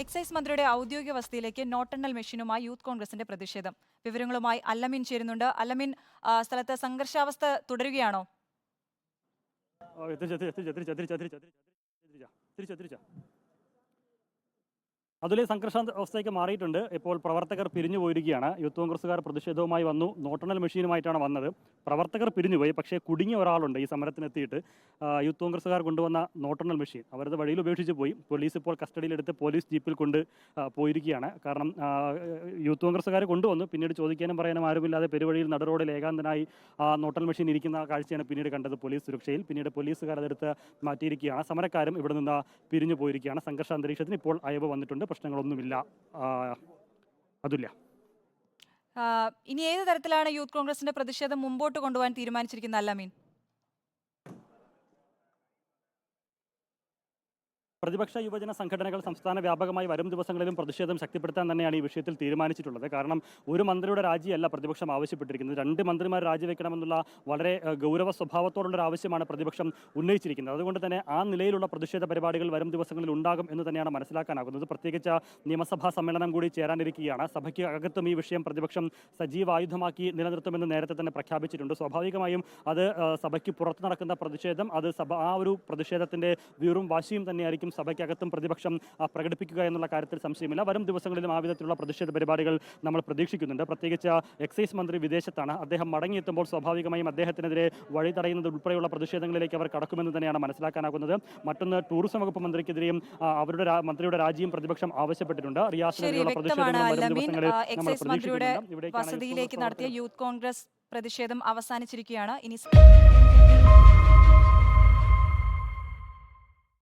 Excise മന്ത്രിയുടെ ഔദ്യോഗിക വസതിയിലേക്ക് നോട്ടെണ്ണൽ മെഷീനുമായി youth കോൺഗ്രസിന്റെ പ്രതിഷേധം. വിവരങ്ങളുമായി അല്ലമീൻ ചേരുന്നുണ്ട്. അല്ലമീൻ, സ്ഥലത്ത് സംഘർഷാവസ്ഥ തുടരുകയാണോ? അതിലെ സംഘർഷാവസ്ഥയ്ക്ക് മാറിയിട്ടുണ്ട്. ഇപ്പോൾ പ്രവർത്തകർ പിരിഞ്ഞു പോയിരിക്കുകയാണ്. യൂത്ത് കോൺഗ്രസ്സുകാർ പ്രതിഷേധവുമായി വന്നു. നോട്ടെണ്ണൽ മെഷീനുമായിട്ടാണ് വന്നത്. പ്രവർത്തകർ പിരിഞ്ഞുപോയി, പക്ഷേ കുടുങ്ങിയ ഒരാളുണ്ട് ഈ സമരത്തിനെത്തിയിട്ട്. യൂത്ത് കോൺഗ്രസ്സുകാർ കൊണ്ടുവന്ന നോട്ടെണ്ണൽ മെഷീൻ അവരത് വഴിയിൽ ഉപേക്ഷിച്ച് പോയി. പോലീസ് ഇപ്പോൾ കസ്റ്റഡിയിലെടുത്ത് പോലീസ് ജീപ്പിൽ കൊണ്ട് പോയിരിക്കുകയാണ്. കാരണം യൂത്ത് കോൺഗ്രസ്സുകാർ കൊണ്ടുവന്നു, പിന്നീട് ചോദിക്കാനും പറയാനും ആരുമില്ലാതെ പെരുവഴിയിൽ നടുറോഡിൽ ഏകാന്തനായി നോട്ടെണ്ണൽ മെഷീൻ ഇരിക്കുന്ന കാഴ്ചയാണ് പിന്നീട് കണ്ടത് പോലീസ് സുരക്ഷയിൽ. പിന്നീട് പോലീസുകാർ അതെടുത്ത് മാറ്റിയിരിക്കുകയാണ്. സമരക്കാരും ഇവിടെ നിന്ന് പിരിഞ്ഞു പോയിരിക്കുകയാണ്. സംഘർഷ അന്തരീക്ഷത്തിന് ഇപ്പോൾ അയവ് വന്നിട്ടുണ്ട്. പ്രശ്നങ്ങളൊന്നുമില്ല. അതുല്ല. ഇനി ഏത് തരത്തിലാണ് യൂത്ത് കോൺഗ്രസിന്റെ പ്രതിഷേധം മുമ്പോട്ട് കൊണ്ടുപോകാൻ തീരുമാനിച്ചിരിക്കുന്നത് അല്ലമീൻ? പ്രതിപക്ഷ യുവജന സംഘടനകൾ സംസ്ഥാന വ്യാപകമായി വരും ദിവസങ്ങളിലും പ്രതിഷേധം ശക്തിപ്പെടുത്താൻ തന്നെയാണ് ഈ വിഷയത്തിൽ തീരുമാനിച്ചിട്ടുള്ളത്. കാരണം ഒരു മന്ത്രിയുടെ രാജിയല്ല പ്രതിപക്ഷം ആവശ്യപ്പെട്ടിരിക്കുന്നത്. 2 മന്ത്രിമാർ രാജിവെക്കണമെന്നുള്ള വളരെ ഗൗരവ സ്വഭാവത്തോടുള്ളൊരു ആവശ്യമാണ് പ്രതിപക്ഷം ഉന്നയിച്ചിരിക്കുന്നത്. അതുകൊണ്ട് തന്നെ ആ നിലയിലുള്ള പ്രതിഷേധ പരിപാടികൾ വരും ദിവസങ്ങളിൽ ഉണ്ടാകും എന്ന് തന്നെയാണ് മനസ്സിലാക്കാനാകുന്നത്. പ്രത്യേകിച്ച് നിയമസഭാ സമ്മേളനം കൂടി ചേരാനിരിക്കുകയാണ്. സഭയ്ക്ക് അകത്തും ഈ വിഷയം പ്രതിപക്ഷം സജീവായുധമാക്കി നിലനിർത്തുമെന്ന് നേരത്തെ തന്നെ പ്രഖ്യാപിച്ചിട്ടുണ്ട്. സ്വാഭാവികമായും അത് സഭയ്ക്ക് പുറത്ത് നടക്കുന്ന പ്രതിഷേധം, അത് ആ ഒരു പ്രതിഷേധത്തിന്റെ വീറും വാശിയും തന്നെയായിരിക്കും സഭയ്ക്കകത്തും പ്രതിപക്ഷം പ്രകടിപ്പിക്കുക എന്നുള്ള കാര്യത്തിൽ സംശയമില്ല. വരും ദിവസങ്ങളിലും ആ വിധത്തിലുള്ള പ്രതിഷേധ പരിപാടികൾ നമ്മൾ പ്രതീക്ഷിക്കുന്നുണ്ട്. പ്രത്യേകിച്ച് എക്സൈസ് മന്ത്രി വിദേശത്താണ്. അദ്ദേഹം മടങ്ങിയെത്തുമ്പോൾ സ്വാഭാവികമായും അദ്ദേഹത്തിനെതിരെ വഴി തടയുന്നത് ഉൾപ്പെടെയുള്ള പ്രതിഷേധങ്ങളിലേക്ക് അവർ കടക്കുമെന്ന് തന്നെയാണ് മനസ്സിലാക്കാനാകുന്നത്. മറ്റൊന്ന്, ടൂറിസം വകുപ്പ് മന്ത്രിക്കെതിരെയും മന്ത്രിയുടെ രാജിയും പ്രതിപക്ഷം ആവശ്യപ്പെട്ടിട്ടുണ്ട്. റിയാസിനെതിരെയുള്ള വസതിയിലേക്ക് നടത്തിയ യൂത്ത് കോൺഗ്രസ് പ്രതിഷേധം അവസാനിച്ചിരിക്കുകയാണ്. ഇനി